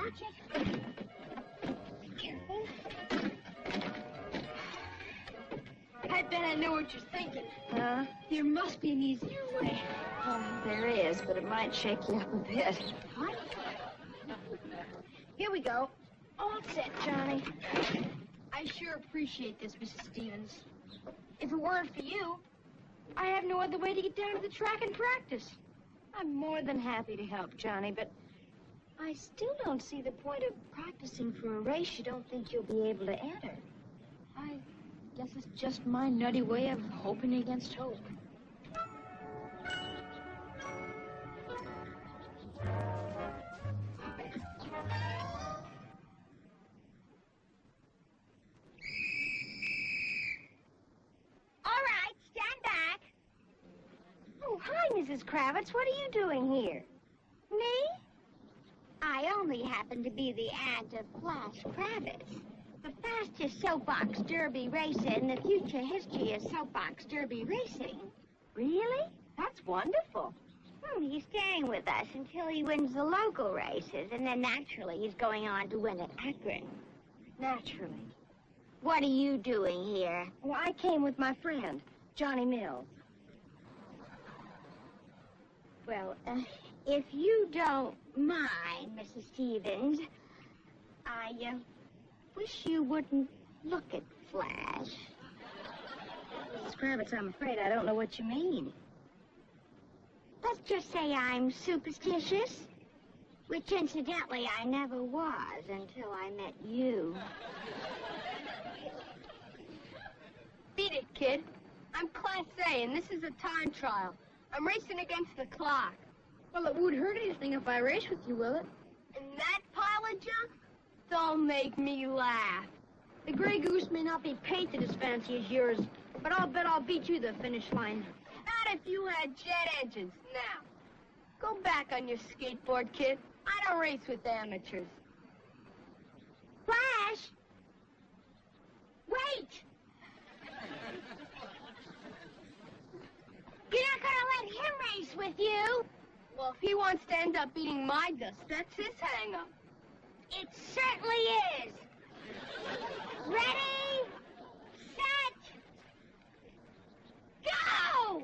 Watch it. Careful. I bet I know what you're thinking. Huh? There must be an easier way. There is, but it might shake you up a bit. What? Here we go. All set, Johnny. I sure appreciate this, Mrs. Stevens. If it weren't for you, I have no other way to get down to the track and practice. I'm more than happy to help, Johnny, but I still don't see the point of practicing for a race you don't think you'll be able to enter. I guess it's just my nutty way of hoping against hope. Hi, Mrs. Kravitz. What are you doing here? Me? I only happen to be the aunt of Flash Kravitz, the fastest soapbox derby racer in the future history of soapbox derby racing. Really? That's wonderful. He's staying with us until he wins the local races, and then naturally he's going on to win at Akron. Naturally. What are you doing here? Well, I came with my friend, Johnny Mills. Well, if you don't mind, Mrs. Stevens, I wish you wouldn't look at Flash. Mrs. Kravitz, I'm afraid I don't know what you mean. Let's just say I'm superstitious, which incidentally I never was until I met you. Beat it, kid. I'm Class A, and this is a time trial. I'm racing against the clock. Well, it won't hurt anything if I race with you, will it? And that pile of junk? Don't make me laugh. The Grey Goose may not be painted as fancy as yours, but I'll bet I'll beat you to the finish line. Not if you had jet engines. Now, go back on your skateboard, kid. I don't race with amateurs. Flash! Wait! You're not gonna let him race with you? Well, if he wants to end up beating my dust, that's his hang-up. It certainly is. Ready, set, go!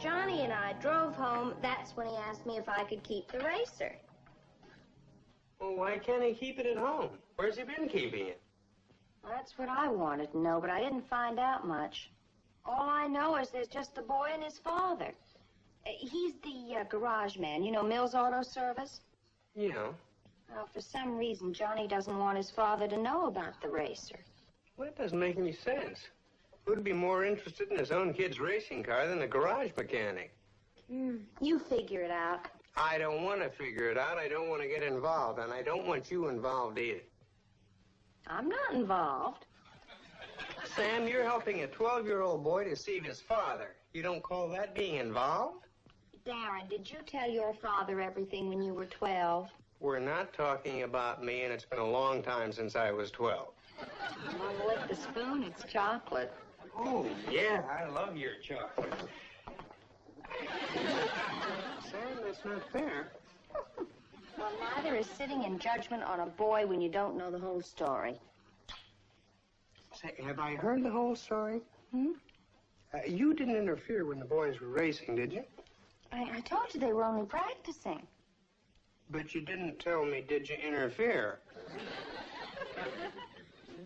Johnny and I drove home, that's when he asked me if I could keep the racer. Well, why can't he keep it at home? Where's he been keeping it? Well, that's what I wanted to know, but I didn't find out much. All I know is there's just the boy and his father. He's the garage man, you know, Mills Auto Service? Yeah. Well, for some reason, Johnny doesn't want his father to know about the racer. Well, that doesn't make any sense. Who'd be more interested in his own kid's racing car than a garage mechanic? You figure it out. I don't want to figure it out. I don't want to get involved, and I don't want you involved either. I'm not involved. Sam, you're helping a 12-year-old boy deceive his father. You don't call that being involved? Darren, did you tell your father everything when you were 12? We're not talking about me, and it's been a long time since I was 12. You want to lick the spoon? It's chocolate. Oh, yeah, I love your chocolate. Sam, that's not fair. Well, neither is sitting in judgment on a boy when you don't know the whole story. Say, have I heard the whole story? You didn't interfere when the boys were racing, did you? I told you they were only practicing. But you didn't tell me, did you interfere?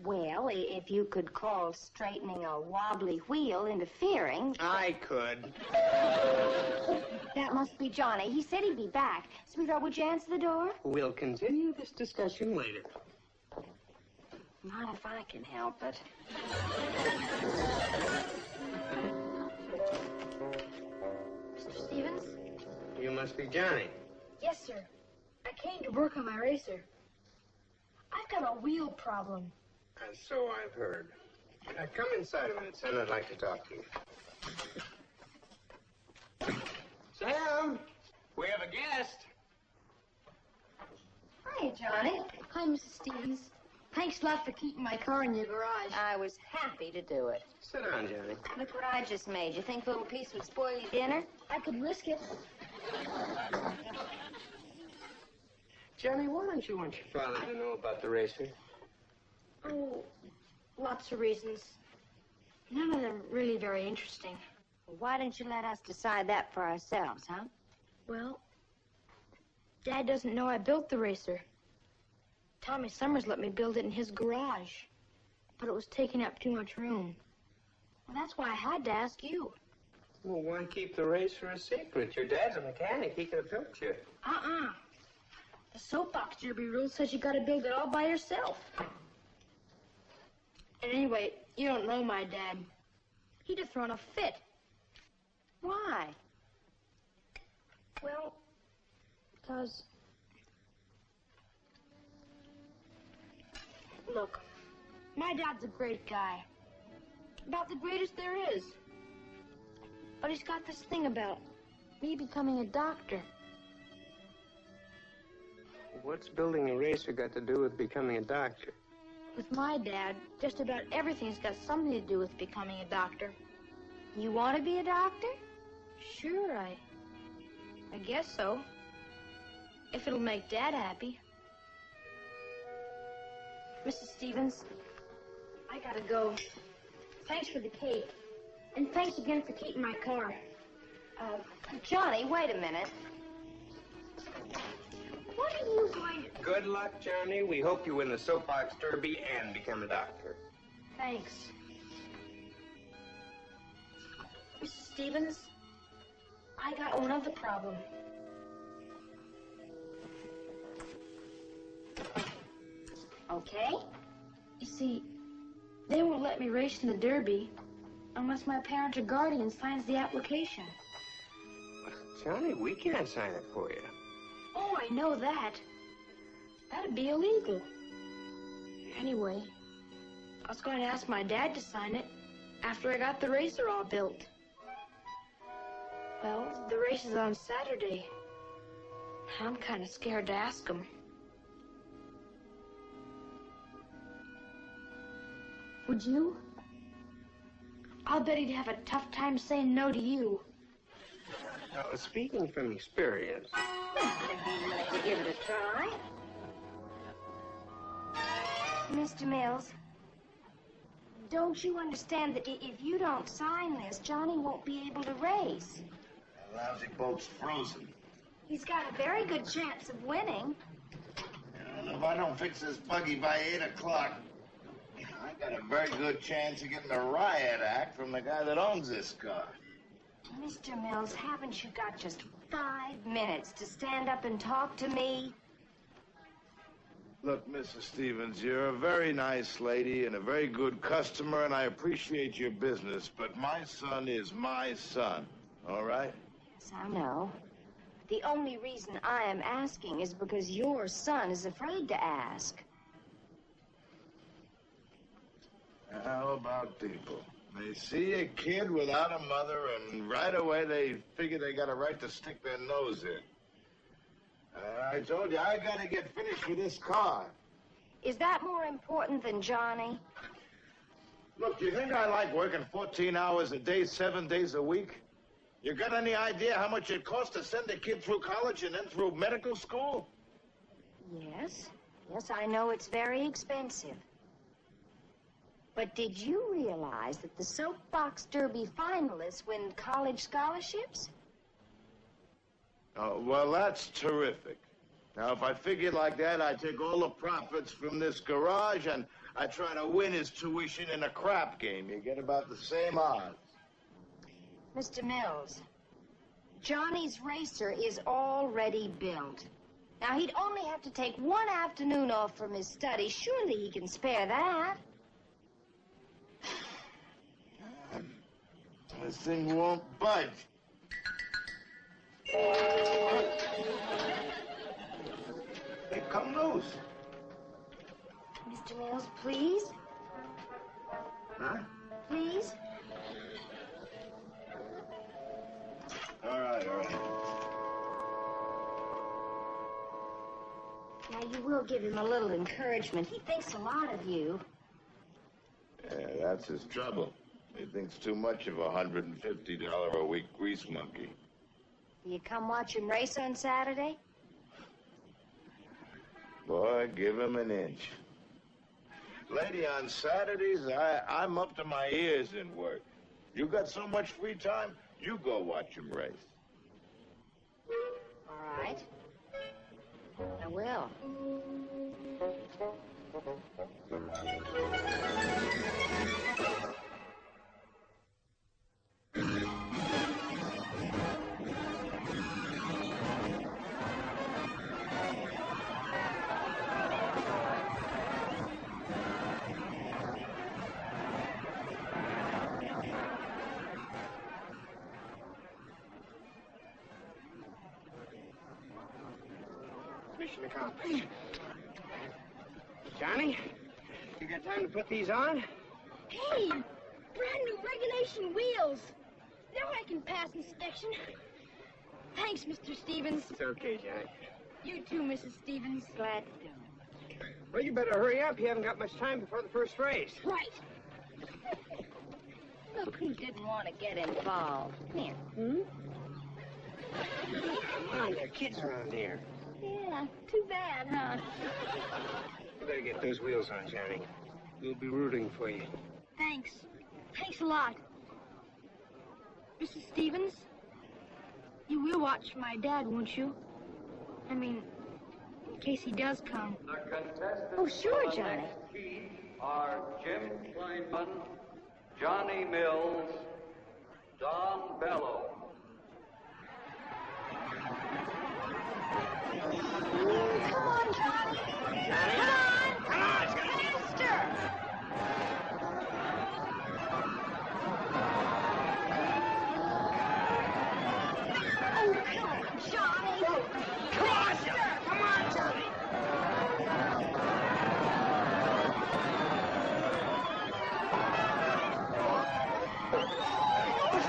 Well, if you could call straightening a wobbly wheel interfering. I could. That must be Johnny. He said he'd be back. Sweetheart, would you answer the door? We'll continue this discussion later. Not if I can help it. Mr. Stevens? You must be Johnny. Yes, sir. I came to work on my racer. I've got a wheel problem. So I've heard. Come inside a minute, son. I'd like to talk to you. Sam, we have a guest. Hi, Johnny. Hi, Mrs. Stevens. Thanks a lot for keeping my car in your garage. I was happy to do it. Sit down, Johnny. Look what I just made. You think a little piece would spoil your dinner? I could risk it. Johnny, why don't you want your father to know about the racer? Oh, lots of reasons. None of them really very interesting. Why don't you let us decide that for ourselves, huh? Well, Dad doesn't know I built the racer. Tommy Summers let me build it in his garage, but it was taking up too much room. Well, that's why I had to ask you. Well, why keep the racer a secret? Your dad's a mechanic. He could have helped you. The soapbox derby rule says you gotta build it all by yourself. And anyway, you don't know my dad. He'd have thrown a fit. Why? Well, because... Look, my dad's a great guy. About the greatest there is. But he's got this thing about me becoming a doctor. What's building a racer got to do with becoming a doctor? With my dad, just about everything's got something to do with becoming a doctor. You want to be a doctor? Sure, I guess so. If it'll make Dad happy. Mrs. Stevens, I gotta go. Thanks for the cake. And thanks again for keeping my car. Johnny, wait a minute. What are you going to... Good luck, Johnny. We hope you win the soapbox derby and become a doctor. Thanks. Mrs. Stevens, I got one other problem. Okay. You see, they won't let me race in the derby unless my parent or guardian signs the application. Johnny, we can't sign it for you. Oh, I know that. That'd be illegal. Anyway, I was going to ask my dad to sign it after I got the racer all built. Well, the race is on Saturday. I'm kind of scared to ask him. Would you? I'll bet he'd have a tough time saying no to you. Now, speaking from experience... I'd be willing to give it a try. Mr. Mills, don't you understand that if you don't sign this, Johnny won't be able to race? That lousy boat's frozen. He's got a very good chance of winning. And if I don't fix this buggy by 8 o'clock, I got a very good chance of getting a riot act from the guy that owns this car. Mr. Mills, haven't you got just 5 minutes to stand up and talk to me? Look, Mrs. Stevens, you're a very nice lady and a very good customer, and I appreciate your business, but my son is my son, all right? Yes, I know. The only reason I am asking is because your son is afraid to ask. How about people? They see a kid without a mother, and right away they figure they got a right to stick their nose in. I told you, I gotta get finished with this car. Is that more important than Johnny? Look, do you think I like working 14 hours a day, 7 days a week? You got any idea how much it costs to send a kid through college and then through medical school? Yes. Yes, I know it's very expensive. But did you realize that the Soapbox Derby finalists win college scholarships? Oh, well, that's terrific. Now, if I figured like that, I'd take all the profits from this garage and I'd try to win his tuition in a crap game. You get about the same odds. Mr. Mills, Johnny's racer is already built. Now, he'd only have to take one afternoon off from his study. Surely he can spare that. This thing won't budge. Hey, come loose. Mr. Mills, please? Huh? Please? All right, all right. Now, you will give him a little encouragement. He thinks a lot of you. Yeah, that's his trouble. He thinks too much of a $150 a week grease monkey. Will you come watch him race on Saturday? Boy, give him an inch. Lady, on Saturdays, I'm up to my ears in work. You got so much free time, you go watch him race. All right. I will. Mission accomplished. Johnny, you got time to put these on? Hey, brand new regulation wheels. Now I can pass inspection. Thanks, Mr. Stevens. It's okay, Johnny. You too, Mrs. Stevens. Glad to do it. Well, you better hurry up. You haven't got much time before the first race. Right. Look who didn't want to get involved. Here. Come on, there are kids around here. Yeah, too bad, huh? You better get those wheels on, Johnny. We'll be rooting for you. Thanks. Thanks a lot. Mrs. Stevens, you will watch my dad, won't you? I mean, in case he does come. The contestants Oh, sure, for the Johnny. next heat are Jim Kleinman, Johnny Mills, Don Bello. Come on, Johnny. Come on. Come on, faster. Oh, come on, Johnny. Come on, Johnny. Come on, Johnny.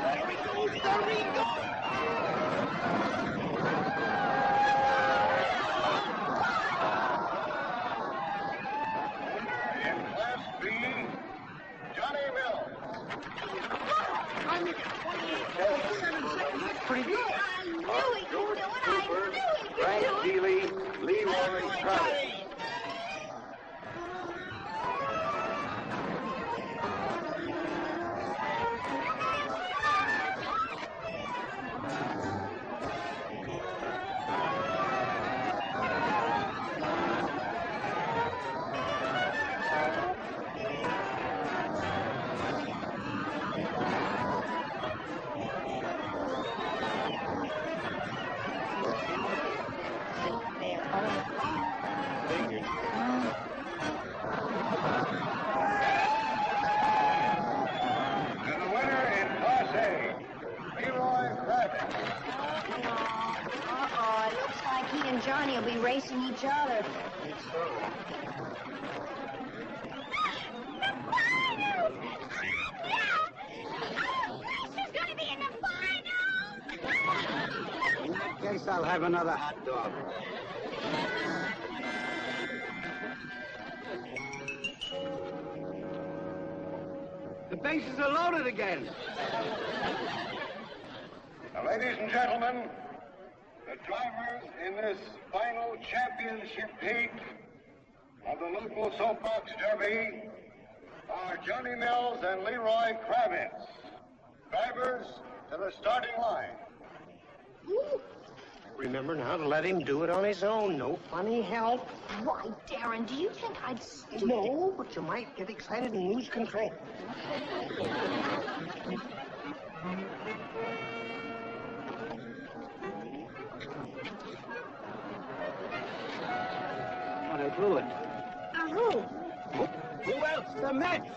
There he goes. There he goes. In Class B, Johnny Mills. I'm at 28.7 seconds. That's pretty good. I knew he could do it. I knew he could Frank do it. Keeley, Leroy Travis. There. Johnny will be racing each other. In that case, I'll have another hot dog. The bases are loaded again. Now, ladies and gentlemen, the drivers in this final championship heat of the local soapbox derby are Johnny Mills and Leroy Kravitz. Drivers to the starting line. Remember now to let him do it on his own. No funny help. Why, Darren, do you think I'd stoop? No, but you might get excited and lose control. But I blew it. Who? Who else? The Mets!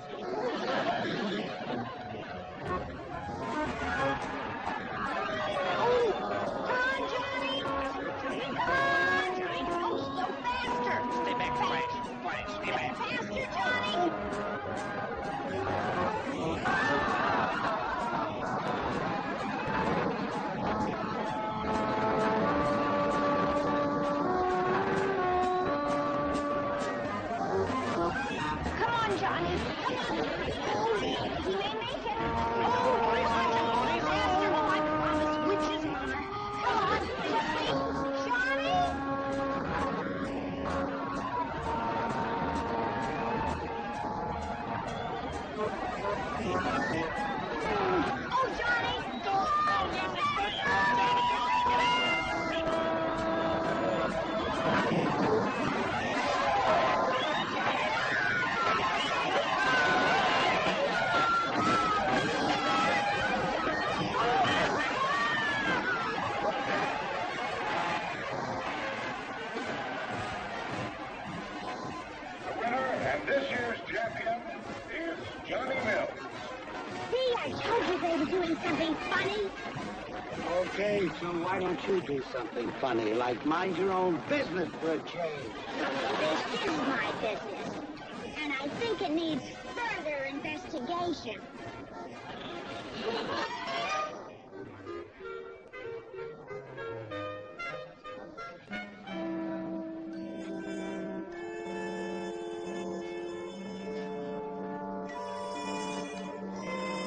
Okay, so why don't you do something funny, like mind your own business for a change? This is my business, and I think it needs further investigation.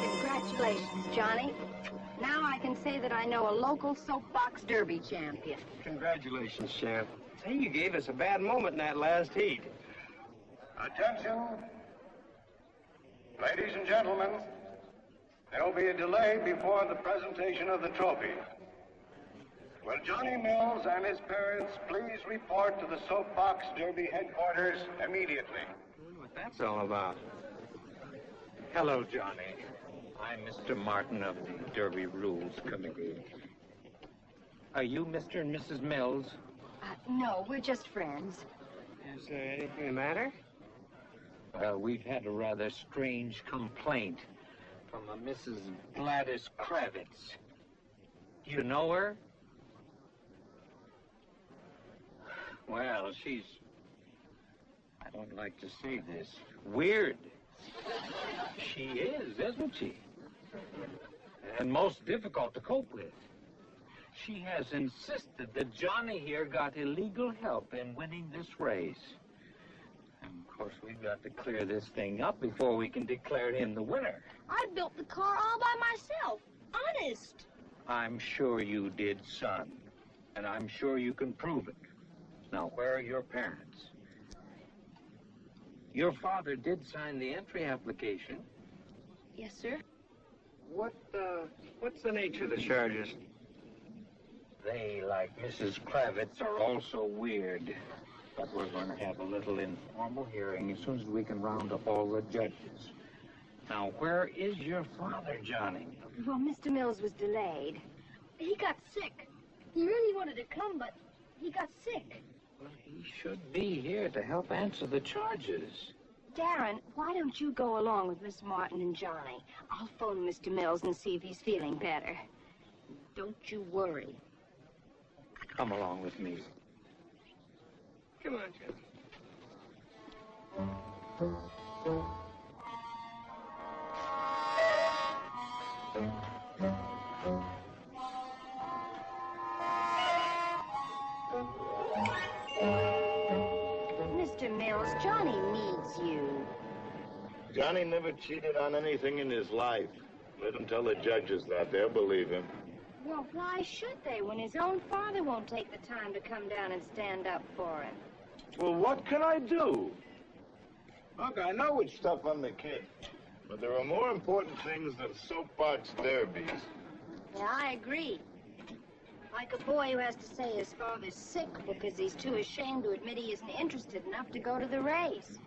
Congratulations, Johnny. Now I can say that I know a local soapbox derby champion. Congratulations, Sheriff. Say, you gave us a bad moment in that last heat. Attention. Ladies and gentlemen, there will be a delay before the presentation of the trophy. Will Johnny Mills and his parents please report to the soapbox derby headquarters immediately? I wonder what that's all about. Hello, Johnny. I'm Mr. Martin of the Derby Rules Committee. Are you Mr. and Mrs. Mills? No, we're just friends. Is there anything the matter? Well, we've had a rather strange complaint from a Mrs. Gladys Kravitz. Do you know her? Well, she's, I don't like to say this, weird. She is, isn't she? And most difficult to cope with. She has insisted that Johnny here got illegal help in winning this race. And of course, we've got to clear this thing up before we can declare him the winner. I built the car all by myself. Honest. I'm sure you did, son. And I'm sure you can prove it. Now, where are your parents? Your father did sign the entry application. Yes, sir. What's the nature of the charges? They, like Mrs. Kravitz, are also weird. But we're going to have a little informal hearing as soon as we can round up all the judges. Now, where is your father, Johnny? Well, Mr. Mills was delayed. He got sick. He really wanted to come, but he got sick. Well, he should be here to help answer the charges. Darren, why don't you go along with Miss Martin and Johnny? I'll phone Mr. Mills and see if he's feeling better. Don't you worry. Come along with me. Come on, Johnny. Mr. Mills, Johnny needs you. Johnny never cheated on anything in his life. Let him tell the judges that. They'll believe him. Well, why should they when his own father won't take the time to come down and stand up for him? Well, what can I do? Look, I know it's tough on the kid, but there are more important things than soapbox derbies. Yeah, I agree. Like a boy who has to say his father's sick because he's too ashamed to admit he isn't interested enough to go to the race.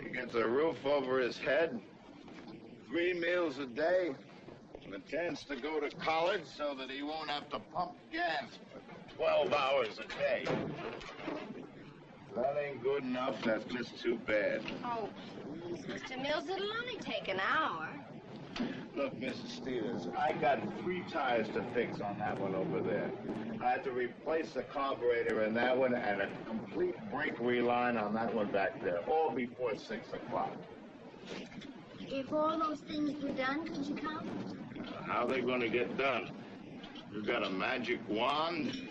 He gets a roof over his head, 3 meals a day, and a chance to go to college so that he won't have to pump gas for 12 hours a day. If that ain't good enough, that's just too bad. Oh, please, Mr. Mills, it'll only take an hour. Look, Mrs. Stevens, I got 3 tires to fix on that one over there. I had to replace the carburetor in that one and a complete brake reline on that one back there, all before 6 o'clock. If all those things were done, could you come? How are they going to get done? You got a magic wand?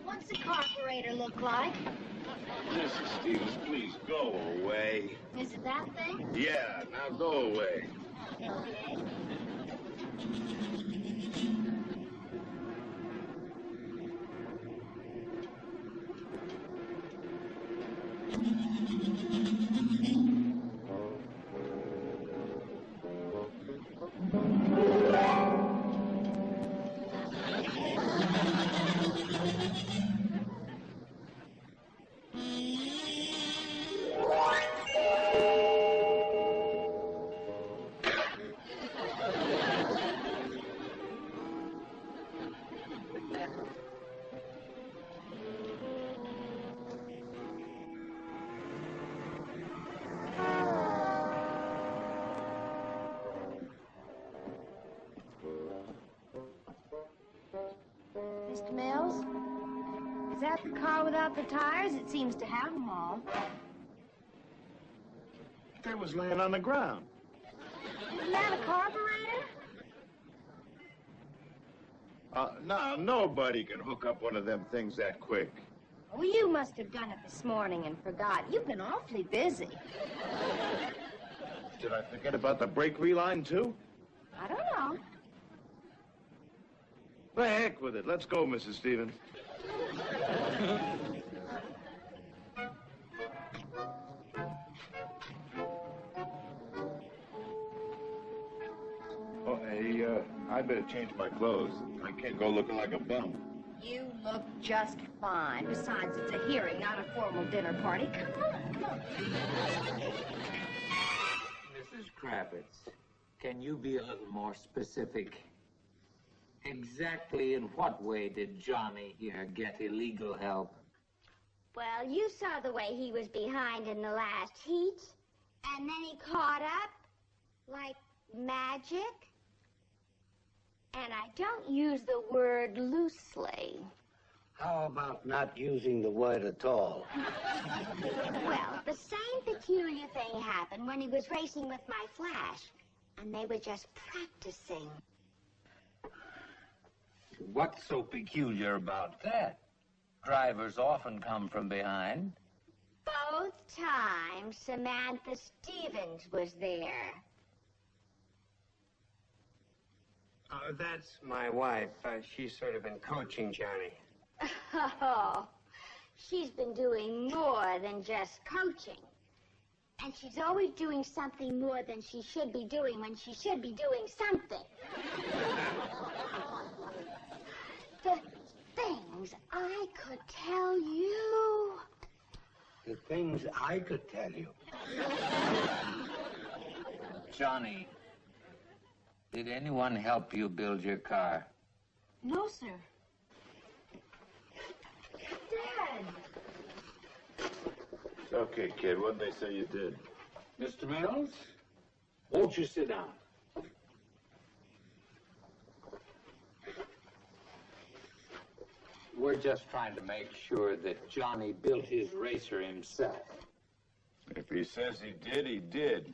What's the carburetor look like? Mrs. Stevens, please go away. Is it that thing? Yeah, now go away. Okay. Mr. Mills? Is that the car without the tires? It seems to have them all. They was laying on the ground. Isn't that a carburetor? No, nobody can hook up one of them things that quick. Oh, you must have done it this morning and forgot. You've been awfully busy. Did I forget about the brake reline, too? I don't know. The heck with it. Let's go, Mrs. Stevens. Oh, hey, I better change my clothes. I can't go looking like a bum. You look just fine. Besides, it's a hearing, not a formal dinner party. Come on, come on. Mrs. Kravitz, can you be a little more specific? Exactly in what way did Johnny here get illegal help? Well, you saw the way he was behind in the last heat, and then he caught up like magic. And I don't use the word loosely. How about not using the word at all? Well, the same peculiar thing happened when he was racing with my Flash, and they were just practicing. What's so peculiar about that? Drivers often come from behind. Both times Samantha Stevens was there. That's my wife. She's sort of been coaching Johnny. Oh, she's been doing more than just coaching. And she's always doing something more than she should be doing when she should be doing something. The things I could tell you. The things I could tell you. Johnny, did anyone help you build your car? No, sir. Dad! Okay, kid, what'd they say you did? Mr. Mills, won't you sit down? We're just trying to make sure that Johnny built his racer himself. If he says he did, he did.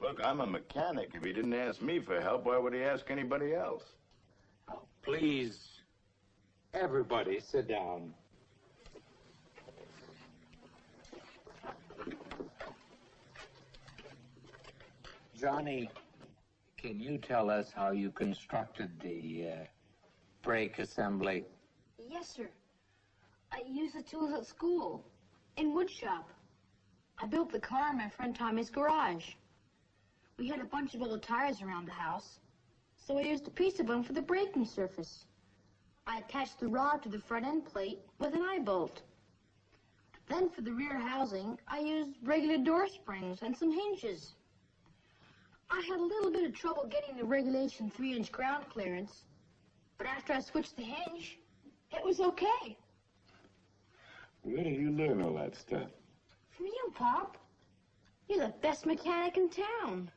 Look, I'm a mechanic. If he didn't ask me for help, why would he ask anybody else? Oh, please, everybody sit down. Johnny, can you tell us how you constructed the brake assembly? Yes, sir. I used the tools at school, in wood shop. I built the car in my friend Tommy's garage. We had a bunch of old tires around the house, so I used a piece of them for the braking surface. I attached the rod to the front end plate with an eye bolt. Then for the rear housing, I used regular door springs and some hinges. I had a little bit of trouble getting the regulation 3-inch ground clearance, but after I switched the hinge, it was okay. Where did you learn all that stuff? From you, Pop. You're the best mechanic in town.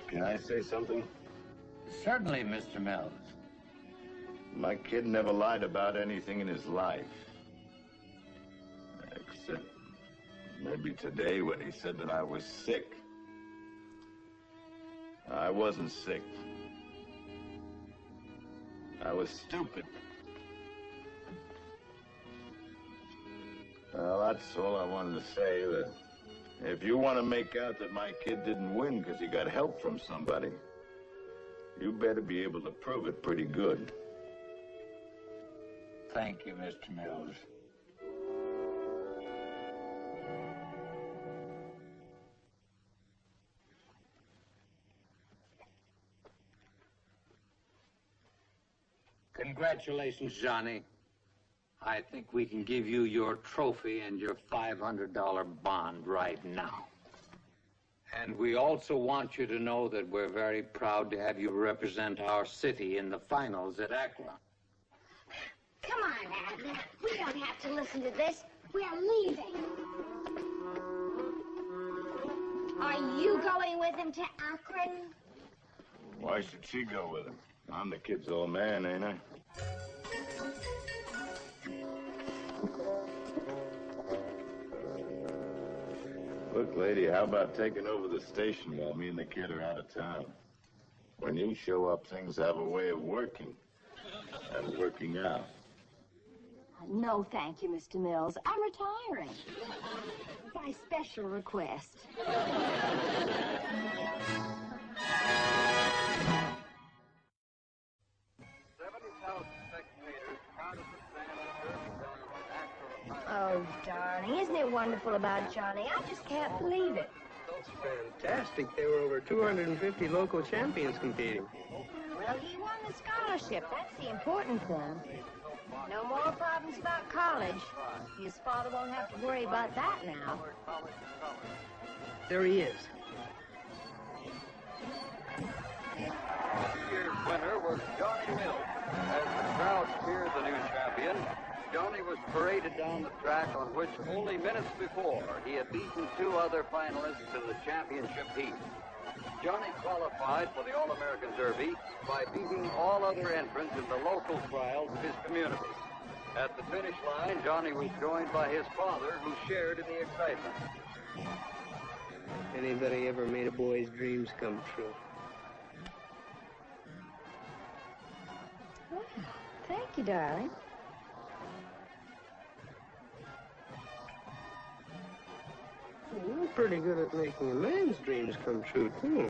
Can I say something? Certainly, Mr. Mills. My kid never lied about anything in his life. Except maybe today when he said that I was sick. I wasn't sick. I was stupid. Well, that's all I wanted to say. That if you want to make out that my kid didn't win because he got help from somebody, you better be able to prove it pretty good. Thank you, Mr. Mills. Congratulations, Johnny. I think we can give you your trophy and your $500 bond right now. And we also want you to know that we're very proud to have you represent our city in the finals at Akron. Come on, Abby. We don't have to listen to this. We're leaving. Are you going with him to Akron? Why should she go with him? I'm the kid's old man, ain't I? Look, lady, how about taking over the station while me and the kid are out of town? When you show up, things have a way of working and working out. No, thank you, Mr. Mills. I'm retiring. By special request. Oh, darling, isn't it wonderful about Johnny? I just can't believe it. That's fantastic. There were over 250 local champions competing. Well, he won the scholarship. That's the important thing. No more problems about college. His father won't have to worry about that now. There he is. This year's winner was Johnny Mills. As the crowd cheered the new champion, Johnny was paraded down the track on which only minutes before he had beaten 2 other finalists in the championship heat. Johnny qualified for the All-American Derby by beating all other entrants in the local trials of his community. At the finish line, Johnny was joined by his father, who shared in the excitement. Anybody ever made a boy's dreams come true? Well, thank you, darling. You're pretty good at making a man's dreams come true, too.